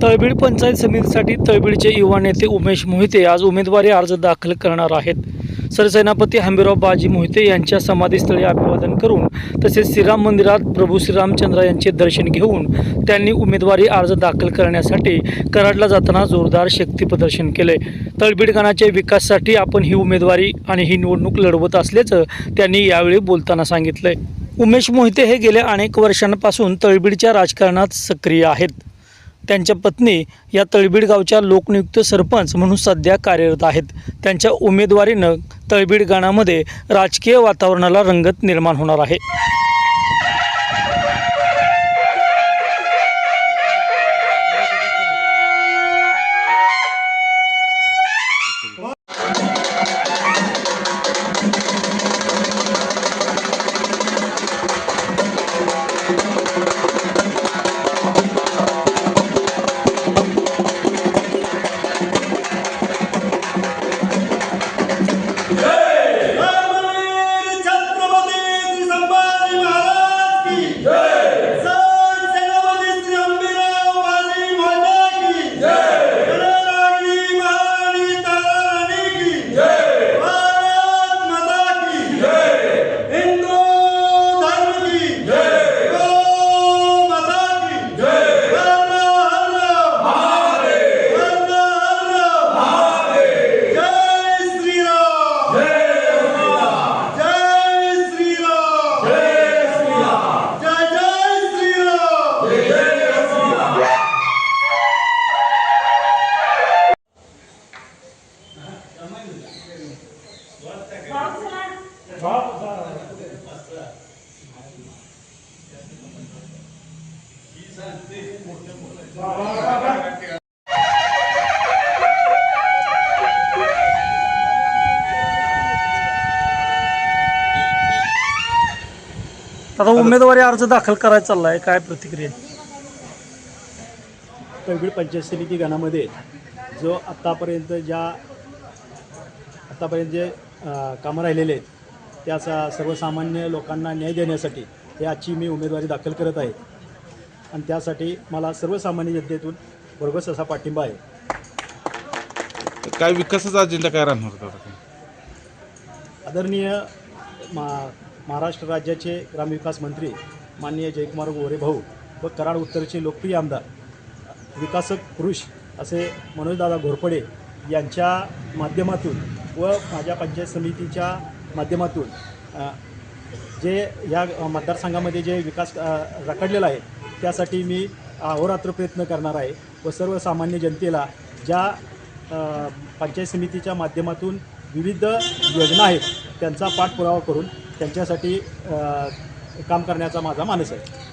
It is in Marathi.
तळबीड पंचायत समितीसाठी तळबीडचे युवा नेते उमेश मोहिते आज उमेदवारी अर्ज दाखल करणार आहेत. सरसेनापती हंबीरराव बाजी मोहिते यांच्या समाधीस्थळी अभिवादन करून तसेच श्रीराम मंदिरात प्रभू श्रीरामचंद्र यांचे दर्शन घेऊन त्यांनी उमेदवारी अर्ज दाखल करण्यासाठी कराडला जाताना जोरदार शक्ती प्रदर्शन केले. तळबीड गणाच्या विकासासाठी आपण ही उमेदवारी आणि ही निवडणूक लढवत असल्याचं त्यांनी यावेळी बोलताना सांगितलंय. उमेश मोहिते हे गेल्या अनेक वर्षांपासून तळबीडच्या राजकारणात सक्रिय आहेत. त्यांच्या पत्नी या तळबीड गावच्या लोकनियुक्त सरपंच म्हणून सध्या कार्यरत आहेत. त्यांच्या उमेदवारीनं तळबीड गणामध्ये राजकीय वातावरणाला रंगत निर्माण होणार आहे. आता उमेदवारी अर्ज दाखल करायचा चाललाय, काय प्रतिक्रिया? तळबीड पंचायत समिती गणामध्ये जो आत्तापर्यंत जे कामं राहिलेले आहेत त्या सर्वसामान्य लोकांना न्याय देण्यासाठी हे आजची मी उमेदवारी दाखल करत आहे आणि त्यासाठी मला सर्वसामान्य जनतेतून भरघोस असा पाठिंबा आहे. काय विकासाचा अजेंडा काय राहणार होता? आदरणीय महाराष्ट्र राज्याचे ग्रामविकास मंत्री माननीय जयकुमार गोरे भाऊ व कराड उत्तरचे लोकप्रिय आमदार विकासक पुरुष असे मनोजदादा घोरपडे यांच्या माध्यमातून व माझ्या पंचायत समितीच्या माध्यमातून जे या मतदारसंघामध्ये जे विकास रखडलेला आहे त्यासाठी मी अहोरात्र प्रयत्न करणार आहे व सर्वसामान्य जनतेला ज्या पंचायत समितीच्या माध्यमातून विविध योजना आहेत त्यांचा पाठपुरावा करून त्यांच्यासाठी काम करण्याचा माझा मानस आहे.